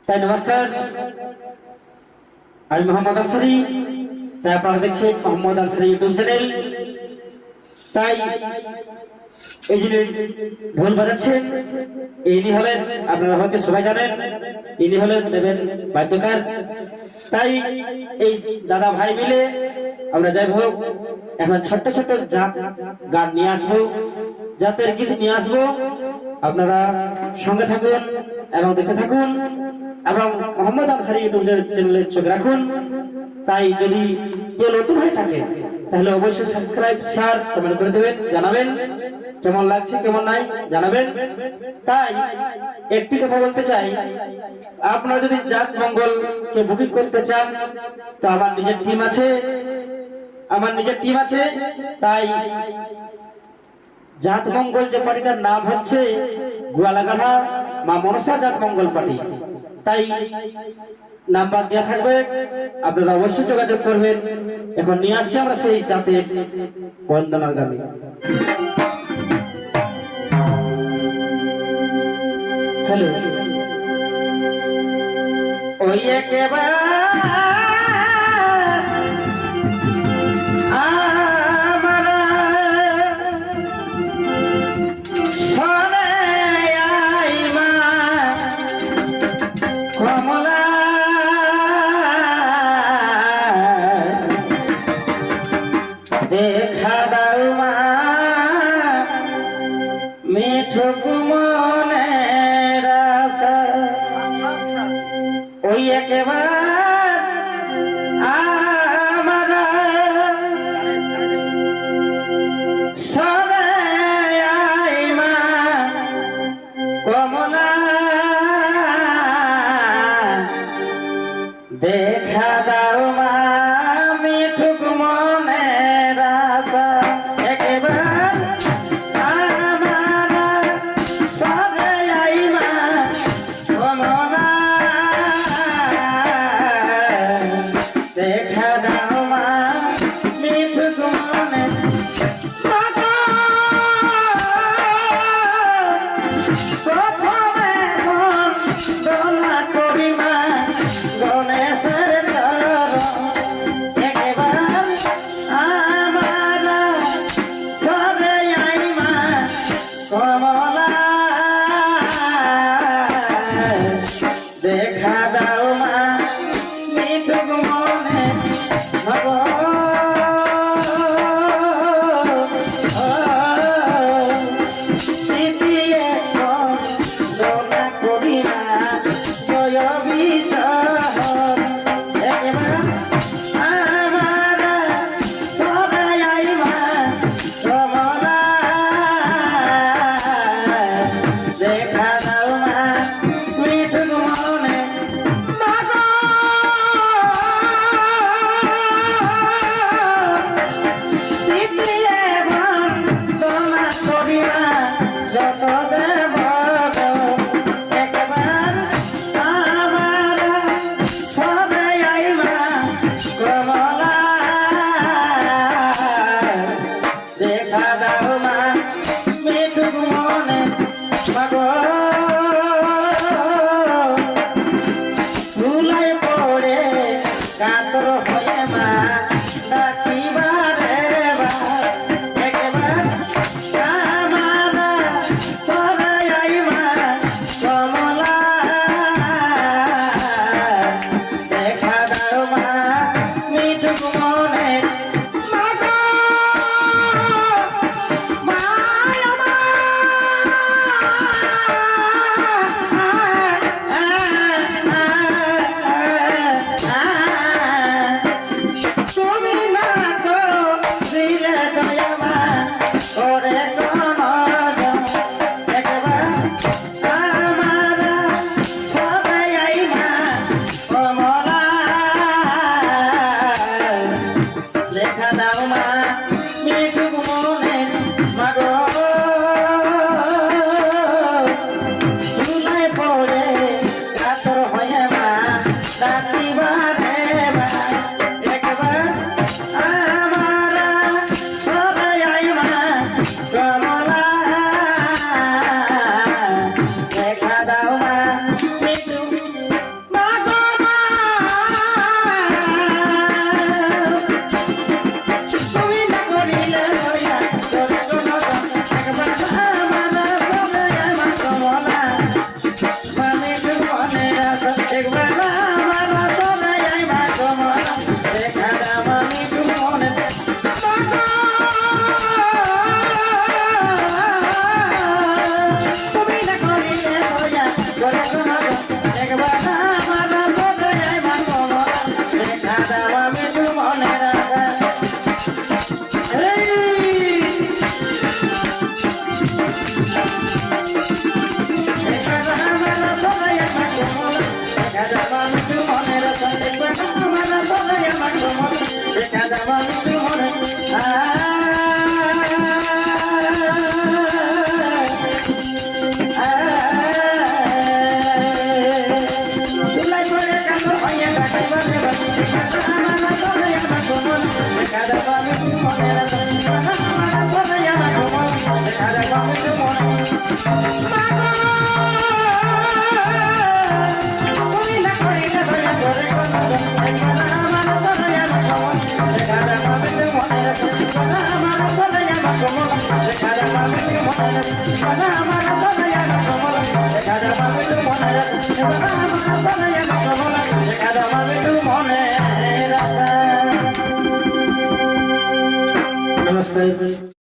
তাই নমস্কার, আমি মোহাম্মদ আনসারী। তাই আপনারা দেখছেন মোহাম্মদ আনসারী ইউটিউব চ্যানেল। তাই এই যে ঢোল বাজাচ্ছেন, ইনি হলেন, আপনারা হয়তো সবাই জানেন, ইনি হলেন দেবেন বাদ্যকার। তাই এই দাদা ভাই মিলে আমরা যাই হোক এখন ছোট্ট ছোট্ট জাত গান নিয়ে আসবো, জাতের গীত নিয়ে আসবো। আপনারা সঙ্গে থাকুন এবং দেখতে থাকুন এবং মোহাম্মদ আনসারী ইউটিউব চ্যানেলে চোখ রাখুন। তাই যদি কেউ নতুন হয়ে থাকে তাহলে অবশ্যই সাবস্ক্রাইব, শেয়ার, কমেন্ট করে দেবেন, জানাবেন কেমন লাগছে কেমন নাই জানাবেন। তাই একটি কথা বলতে চাই, আপনারা যদি জাত মঙ্গল কে বুকিং করতে চান তো আমার নিজের টিম আছে। তাই জাত মঙ্গল যে পার্টিটার নাম হচ্ছে গোয়ালাগাড়া মা মনসা জাত মঙ্গল পার্টি। তাই নাম্বার দেওয়া থাকবে, আপনারা অবশ্যই যোগাযোগ করবেন। এখন নিয়ে আসছি আমরা সেই জাতের বন্দনার গানে। হ্যালো, ওই একেবারে দেখা দাও মা মিঠুক মনের আশা, ওই একেবারে আমার সরে আই মা কমলা, দেখা দাও মা মিঠুক মনের আশা, একেবারে আমার সরে আই মা কমলা, দেখা দাও মা মিঠুক মনে প্রথমে দোলা করি মা গণেশের আমার সরে আই মা কমলা, দেখা দাও মা মিঠুক মনে করি না জয়বী Cada